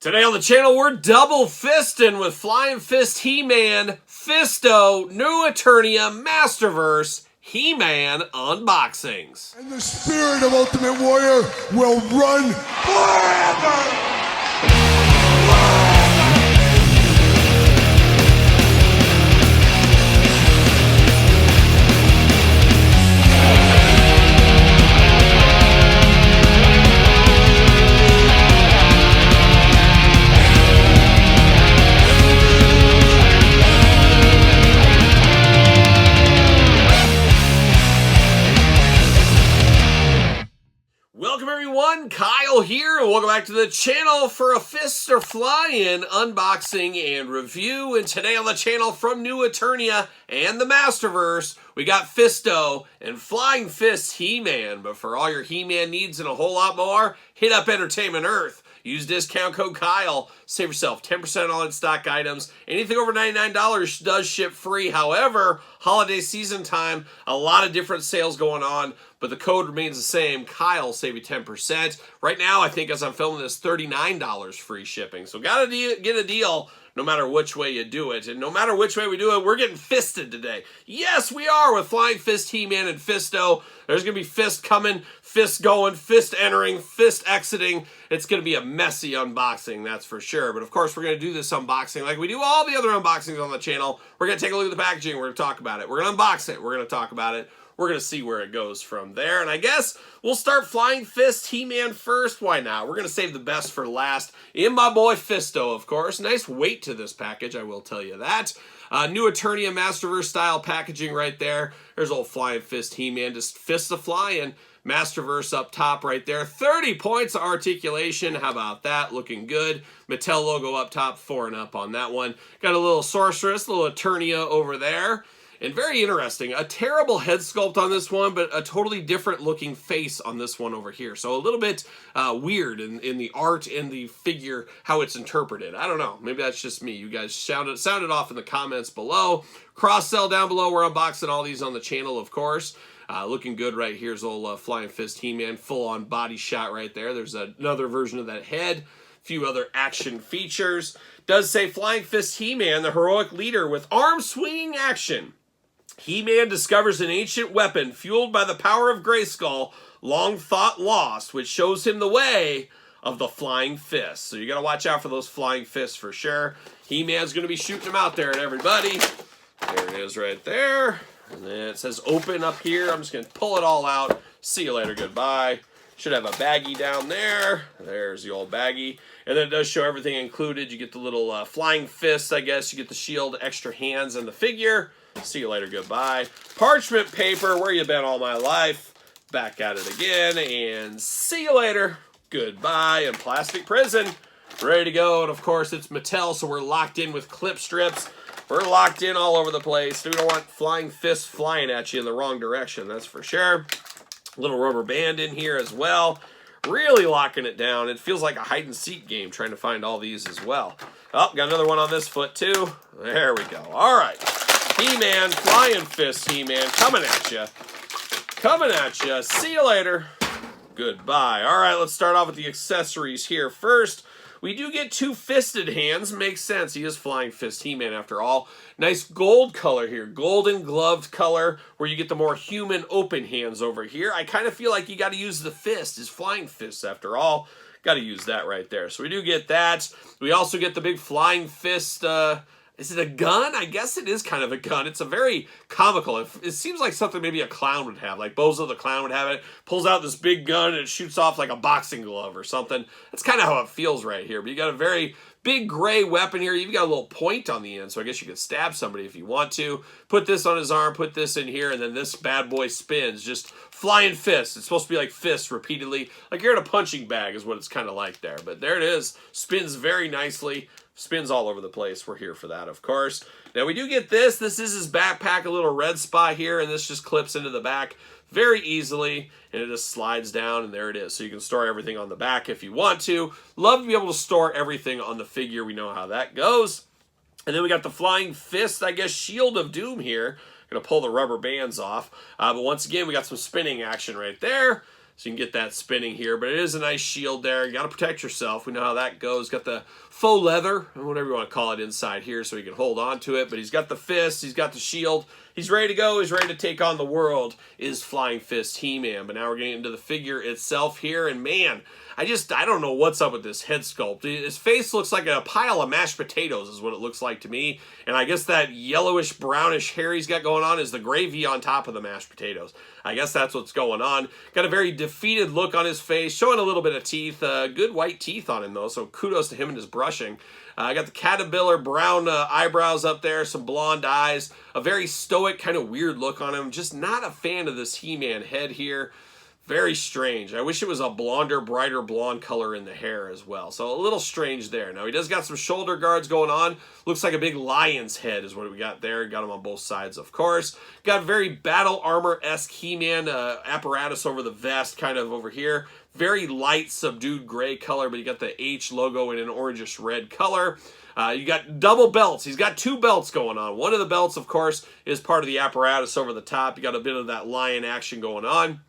Today on the channel, we're double fisting with Flying Fist He-Man, Fisto, new Eternia, Masterverse, He-Man unboxings. And the spirit of Ultimate Warrior will run forever! Welcome everyone, Kyle here, and welcome back to the channel for a Fist or Fly-In unboxing and review. And today on the channel from new Eternia and the Masterverse, we got Fisto and Flying Fist He-Man. But for all your He-Man needs and a whole lot more, hit up Entertainment Earth. Use discount code Kyle, save yourself 10% on in-stock items. Anything over $99 does ship free. However, holiday season time, a lot of different sales going on, but the code remains the same. Kyle, save you 10%. Right now, I think as I'm filming this, $39 free shipping. So gotta get a deal no matter which way you do it. And no matter which way we do it, we're getting fisted today. Yes, we are with Flying Fist He-Man and Fisto. There's going to be fist coming, fist going, fist entering, fist exiting. It's going to be a messy unboxing, that's for sure. But of course, we're going to do this unboxing like we do all the other unboxings on the channel. We're going to take a look at the packaging. We're going to talk about it. We're going to unbox it. We're going to talk about it. We're going to see where it goes from there. And I guess we'll start Flying Fist He-Man first. Why not? We're going to save the best for last. In my boy Fisto, of course. Nice weight to this package, I will tell you that. New Eternia Masterverse style packaging right there. There's old Flying Fist He-Man, just fist of flying. Masterverse up top right there. 30 points of articulation. How about that? Looking good. Mattel logo up top, 4 and up on that one. Got a little Sorceress, little Eternia over there. And very interesting, a terrible head sculpt on this one, but a totally different looking face on this one over here. So a little bit weird in the art and the figure, how it's interpreted. I don't know, maybe that's just me. You guys sounded off in the comments below. Cross-sell down below, we're unboxing all these on the channel, of course. Looking good right here's old Flying Fist He-Man, full-on body shot right there. There's another version of that head. A few other action features. Does say Flying Fist He-Man, the heroic leader with arm-swinging action. He-Man discovers an ancient weapon fueled by the power of Grayskull, long thought lost, which shows him the way of the Flying Fist. So you got to watch out for those Flying Fists for sure. He-Man's going to be shooting them out there at everybody. There it is right there. And then it says open up here. I'm just going to pull it all out. See you later. Goodbye. Should have a baggie down there. There's the old baggie. And then it does show everything included. You get the little Flying Fist, I guess. You get the shield, extra hands, and the figure. See you later, goodbye. Parchment paper, where you been all my life? Back at it again, and see you later, goodbye. And plastic prison, ready to go. And of course, it's Mattel, so we're locked in with clip strips. We're locked in all over the place. We don't want Flying Fists flying at you in the wrong direction, that's for sure. Little rubber band in here as well. Really locking it down. It feels like a hide-and-seek game trying to find all these as well. Oh, got another one on this foot too. There we go. All right. He-Man, Flying Fist He-Man, coming at you. Coming at you. See you later. Goodbye. All right, let's start off with the accessories here. First, we do get 2 fisted hands. Makes sense. He is Flying Fist He-Man after all. Nice gold color here. Golden gloved color where you get the more human open hands over here. I kind of feel like you got to use the fist. His Flying Fists after all. Got to use that right there. So we do get that. We also get the big Flying Fist... Is it a gun? I guess it is kind of a gun. It's a very comical. It seems like something maybe a clown would have. Like Bozo the Clown would have it. Pulls out this big gun and it shoots off like a boxing glove or something. That's kind of how it feels right here. But you got a very big gray weapon here. You've got a little point on the end, so I guess you could stab somebody if you want to. Put this on his arm, put this in here, and then this bad boy spins. Just flying fists. It's supposed to be like fists repeatedly. Like you're in a punching bag is what it's kind of like there. But there it is. Spins very nicely. Spins all over the place. We're here for that, of course. Now, we do get this. This is his backpack, a little red spot here, and this just clips into the back very easily, and it just slides down, and there it is. So you can store everything on the back if you want to. Love to be able to store everything on the figure. We know how that goes. And then we got the Flying Fist, I guess, Shield of Doom here. Going to pull the rubber bands off. But once again, we got some spinning action right there. So you can get that spinning here, but it is a nice shield there. You got to protect yourself. We know how that goes. Got the faux leather, whatever you want to call it, inside here so he can hold on to it. But he's got the fist. He's got the shield. He's ready to go. He's ready to take on the world, is Flying Fist He-Man. But now we're getting into the figure itself here. And man, I don't know what's up with this head sculpt. His face looks like a pile of mashed potatoes is what it looks like to me. And I guess that yellowish, brownish hair he's got going on is the gravy on top of the mashed potatoes. I guess that's what's going on. Got a very defeated look on his face, showing a little bit of teeth. Good white teeth on him, though, so kudos to him and his brushing. I got the caterpillar brown eyebrows up there, some blonde eyes, a very stoic, kind of weird look on him. Just not a fan of this He-Man head here. Very strange. I wish it was a blonder, brighter blonde color in the hair as well. So a little strange there. Now he does got some shoulder guards going on. Looks like a big lion's head is what we got there. Got him on both sides, of course. Got very battle armor-esque He-Man apparatus over the vest, kind of over here. Very light, subdued gray color, but you got the H logo in an orangish red color. You got double belts. He's got two belts going on. One of the belts, of course, is part of the apparatus over the top. You got a bit of that lion action going on.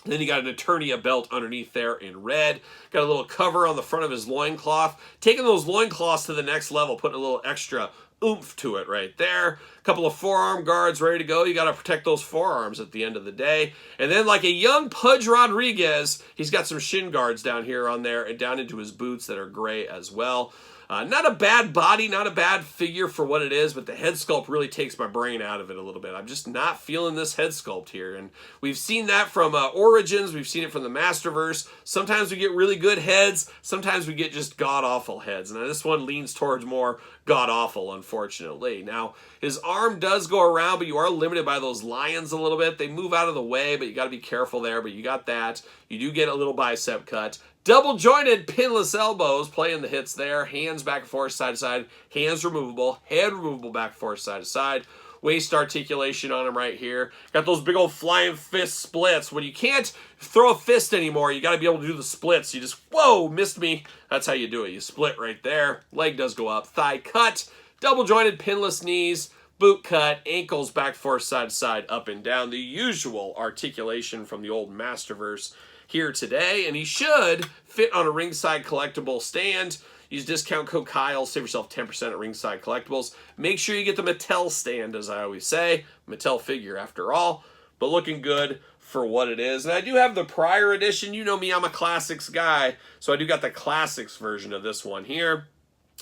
Then you got an Eternia belt underneath there in red. Got a little cover on the front of his loincloth. Taking those loincloths to the next level, putting a little extra oomph to it right there. A couple of forearm guards ready to go. You got to protect those forearms at the end of the day. And then like a young Pudge Rodriguez, he's got some shin guards down here on there and down into his boots that are gray as well. Not a bad body, not a bad figure for what it is, but the head sculpt really takes my brain out of it a little bit. I'm just not feeling this head sculpt here. And we've seen that from Origins. We've seen it from the Masterverse. Sometimes we get really good heads. Sometimes we get just god-awful heads. And this one leans towards more god-awful, unfortunately. Now, his arm does go around, but you are limited by those lions a little bit. They move out of the way, but you got to be careful there. But you got that. You do get a little bicep cut. Double jointed pinless elbows, playing the hits there. Hands back and forth, side to side. Hands removable. Head removable, back and forth, side to side. Waist articulation on him right here. Got those big old flying fist splits. When you can't throw a fist anymore, you got to be able to do the splits. You just, whoa, missed me. That's how you do it. You split right there. Leg does go up. Thigh cut. Double jointed pinless knees. Boot cut. Ankles back, forth, side to side, up and down. The usual articulation from the old Masterverse here today, and he should fit on a Ringside Collectible stand. Use discount code Kyle, save yourself 10% at Ringside Collectibles. Make sure you get the Mattel stand, as I always say. Mattel figure, after all, but looking good for what it is. And I do have the prior edition. You know me, I'm a classics guy, so I do got the classics version of this one here.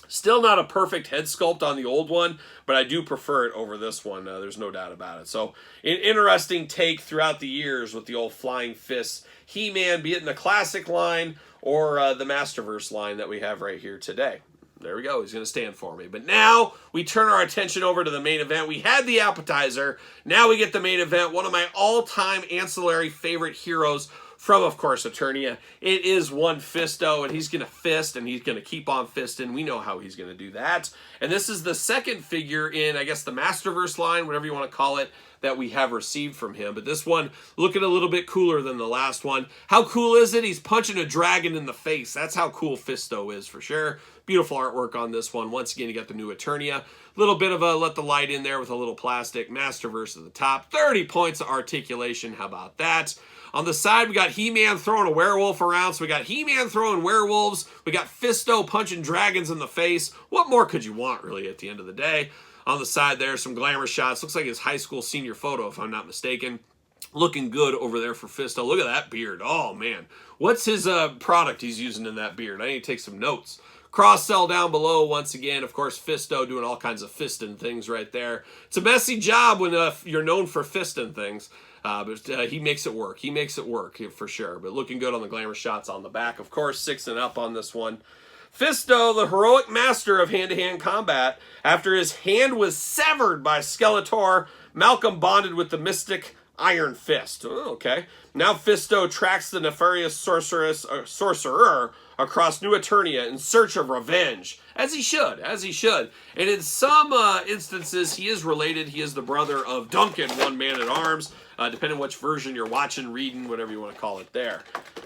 Still not a perfect head sculpt on the old one, but I do prefer it over this one. There's no doubt about it. So, an interesting take throughout the years with the old Flying Fists He-Man, be it in the classic line or the Masterverse line that we have right here today. There we go. He's going to stand for me. But now we turn our attention over to the main event. We had the appetizer. Now we get the main event. One of my all-time ancillary favorite heroes from, of course, Eternia. It is one Fisto, and he's going to fist, and he's going to keep on fisting. We know how he's going to do that. And this is the second figure in, I guess, the Masterverse line, whatever you want to call it, that we have received from him. But this one looking a little bit cooler than the last one. How cool is it? He's punching a dragon in the face. That's how cool Fisto is, for sure. Beautiful artwork on this one. Once again, you got the new Eternia. A little bit of a let the light in there with a little plastic. Masterverse at the top. 30 points of articulation. How about that? On the side, we got He-Man throwing a werewolf around. So we got He-Man throwing werewolves. We got Fisto punching dragons in the face. What more could you want, really, at the end of the day? On the side there, some glamour shots. Looks like his high school senior photo, if I'm not mistaken. Looking good over there for Fisto. Look at that beard. Oh, man. What's his product he's using in that beard? I need to take some notes. Cross-sell down below once again. Of course, Fisto doing all kinds of fisting things right there. It's a messy job when you're known for fisting things. But he makes it work. He makes it work for sure. But looking good on the glamour shots on the back. Of course, 6 and up on this one. Fisto, the heroic master of hand-to-hand combat. After his hand was severed by Skeletor, Malcolm bonded with the mystic Iron Fist. Oh, okay. Now Fisto tracks the nefarious sorcerer across New Eternia in search of revenge. As he should, as he should. And in some instances, he is related. He is the brother of Duncan, one man at arms. Depending on which version you're watching, reading, whatever you want to call it there.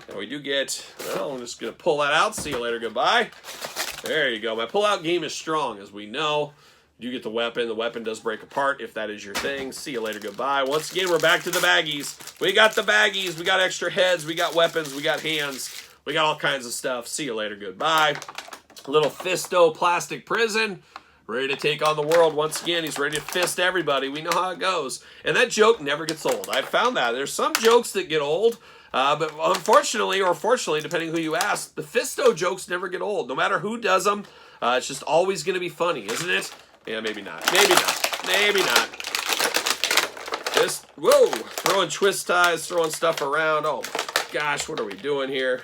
And we do get, well, I'm just going to pull that out. See you later, goodbye. There you go. My pull-out game is strong, as we know. You get the weapon. The weapon does break apart if that is your thing. See you later. Goodbye. Once again, we're back to the baggies. We got the baggies. We got extra heads. We got weapons. We got hands. We got all kinds of stuff. See you later. Goodbye. Little Fisto plastic prison. Ready to take on the world. Once again, he's ready to fist everybody. We know how it goes. And that joke never gets old. I found that. There's some jokes that get old. But unfortunately, or fortunately, depending who you ask, the Fisto jokes never get old. No matter who does them, it's just always going to be funny, isn't it? Yeah, maybe not. Maybe not. Maybe not. Just, whoa, throwing twist ties, throwing stuff around. Oh my gosh, what are we doing here?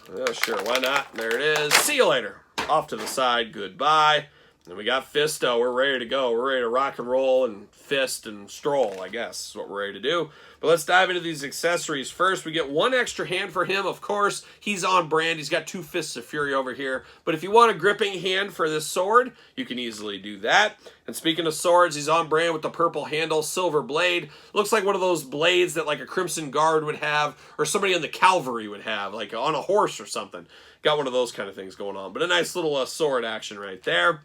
Oh, sure, why not? There it is. See you later. Off to the side. Goodbye. And we got Fisto. We're ready to go. We're ready to rock and roll and fist and stroll, I guess, is what we're ready to do. But let's dive into these accessories. First, we get one extra hand for him. Of course, he's on brand. He's got 2 Fists of Fury over here. But if you want a gripping hand for this sword, you can easily do that. And speaking of swords, he's on brand with the purple handle, silver blade. Looks like one of those blades that like a Crimson Guard would have, or somebody in the cavalry would have, like on a horse or something. Got one of those kind of things going on. But a nice little sword action right there.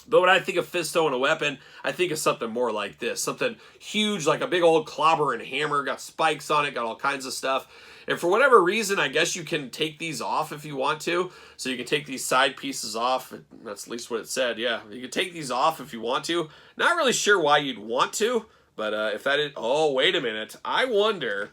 But when I think of Fisto and a weapon, I think of something more like this. Something huge, like a big old clobber and hammer. Got spikes on it, got all kinds of stuff. And for whatever reason, I guess you can take these off if you want to. So you can take these side pieces off. That's at least what it said, yeah. You can take these off if you want to. Not really sure why you'd want to. But if that is... Oh, wait a minute. I wonder...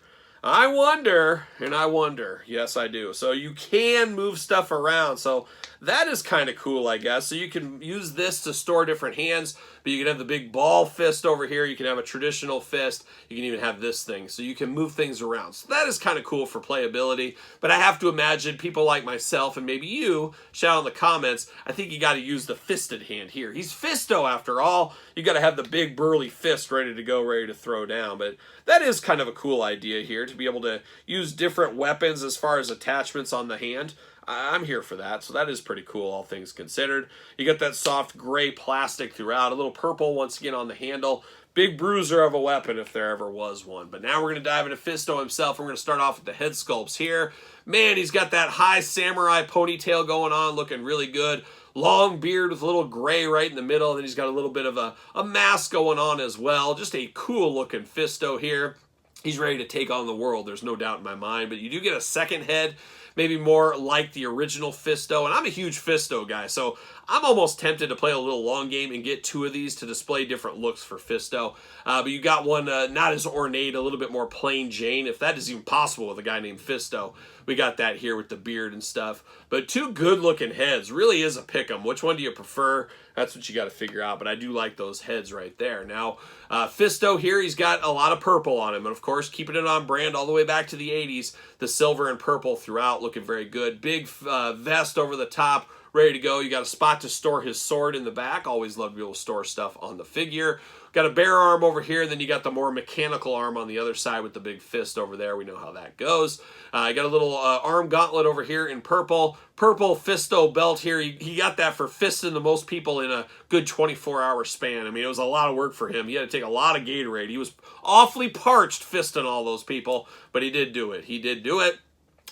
Yes, I do. So you can move stuff around. So that is kind of cool, I guess. So you can use this to store different hands, but you can have the big ball fist over here. You can have a traditional fist. You can even have this thing. So you can move things around. So that is kind of cool for playability. But I have to imagine people like myself and maybe you, shout out in the comments, I think you got to use the fisted hand here. He's Fisto after all. You got to have the big burly fist ready to go, ready to throw down. But that is kind of a cool idea here to be able to use different weapons as far as attachments on the hand. I'm here for that, so that is pretty cool, all things considered. You got that soft gray plastic throughout, a little purple once again on the handle. Big bruiser of a weapon if there ever was one. But now we're going to dive into Fisto himself. We're going to start off with the head sculpts here. Man, he's got that high samurai ponytail going on, looking really good. Long beard with a little gray right in the middle. And then he's got a little bit of a mask going on as well. Just a cool looking Fisto here. He's ready to take on the world. There's no doubt in my mind. But you do get a second head, maybe more like the original Fisto. And I'm a huge Fisto guy, so I'm almost tempted to play a little long game and get 2 of these to display different looks for Fisto. But you got one not as ornate, a little bit more plain Jane, if that is even possible with a guy named Fisto. We got that here with the beard and stuff. But 2 good-looking heads. Really is a pick-em. Which one do you prefer? That's what you got to figure out. But I do like those heads right there. Now, Fisto here, he's got a lot of purple on him. And, of course, keeping it on brand all the way back to the 80s. The silver and purple throughout, looking very good. Big vest over the top, ready to go. You got a spot to store his sword in the back. Always love to be able to store stuff on the figure. Got a bare arm over here, and then you got the more mechanical arm on the other side with the big fist over there. We know how that goes. You got a little arm gauntlet over here in purple. Purple Fisto belt here. He got that for fisting the most people in a good 24-hour span. I mean, it was a lot of work for him. He had to take a lot of Gatorade. He was awfully parched fisting all those people, but he did do it. He did do it.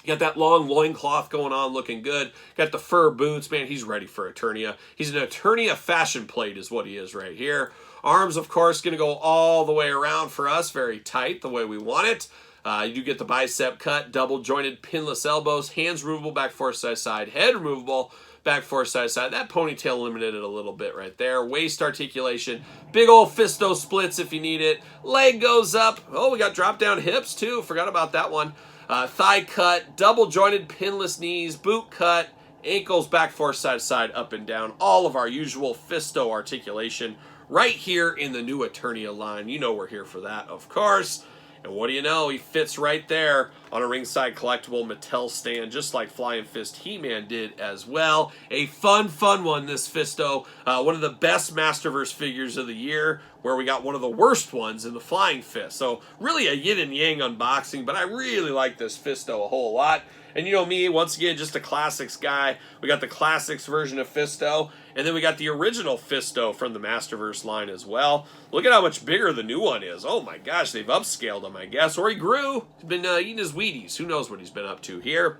Got that long loincloth going on, looking good. Got the fur boots. Man, he's ready for Eternia. He's an Eternia fashion plate is what he is right here. Arms, of course, going to go all the way around for us. Very tight, the way we want it. You do get the bicep cut, double-jointed pinless elbows, hands removable, back forward, side, side, head removable, back forward, side, side. That ponytail limited it a little bit right there. Waist articulation, big old Fisto splits if you need it. Leg goes up. Oh, we got drop-down hips, too. Forgot about that one. Thigh cut, double-jointed pinless knees, boot cut, ankles back forward, side to side, up and down. All of our usual Fisto articulation right here in the new Eternia line. You know we're here for that, of course. And what do you know? He fits right there on a ringside collectible Mattel stand, just like Flying Fist He-Man did as well. A fun one, this Fisto. One of the best Masterverse figures of the year, where we got one of the worst ones in the Flying Fist. So really a yin and yang unboxing, but I really like this Fisto a whole lot. And you know me, once again, just a classics guy. We got the classics version of Fisto, and then we got the original Fisto from the Masterverse line as well. Look at how much bigger the new one is. Oh my gosh, they've upscaled him, I guess. Or he grew. He's been eating his Wheaties. Who knows what he's been up to here.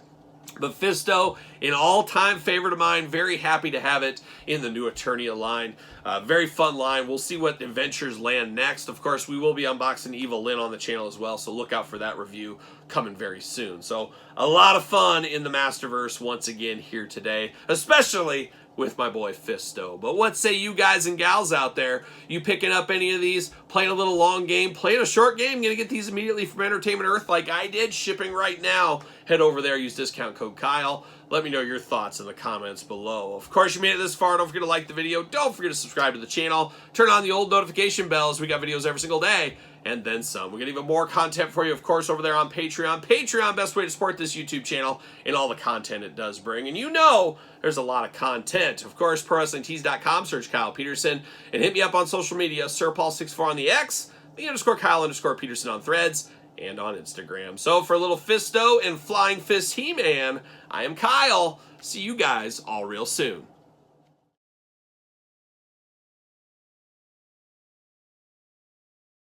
But Fisto, an all-time favorite of mine. Very happy to have it in the new Eternia line. Very fun line. We'll see what adventures land next. Of course, we will be unboxing Evil Lynn on the channel as well, so look out for that review coming very soon. So a lot of fun in the Masterverse once again here today, especially with my boy Fisto. But what say you guys and gals out there? You picking up any of these? Playing a little long game? Playing a short game? Gonna get these immediately from Entertainment Earth like I did? Shipping right now. Head over there, use discount code Kyle. Let me know your thoughts in the comments below. Of course, you made it this far. Don't forget to like the video. Don't forget to subscribe to the channel. Turn on the old notification bells. We got videos every single day. And then some. We got even more content for you, of course, over there on Patreon. Patreon, best way to support this YouTube channel and all the content it does bring. And you know there's a lot of content. Of course, ProWrestlingTees.com, search Kyle Peterson, and hit me up on social media, SirPaul64 on the X, _Kyle_Peterson on Threads, and on Instagram. So for little Fisto and Flying Fist He-Man, I am Kyle. See you guys all real soon.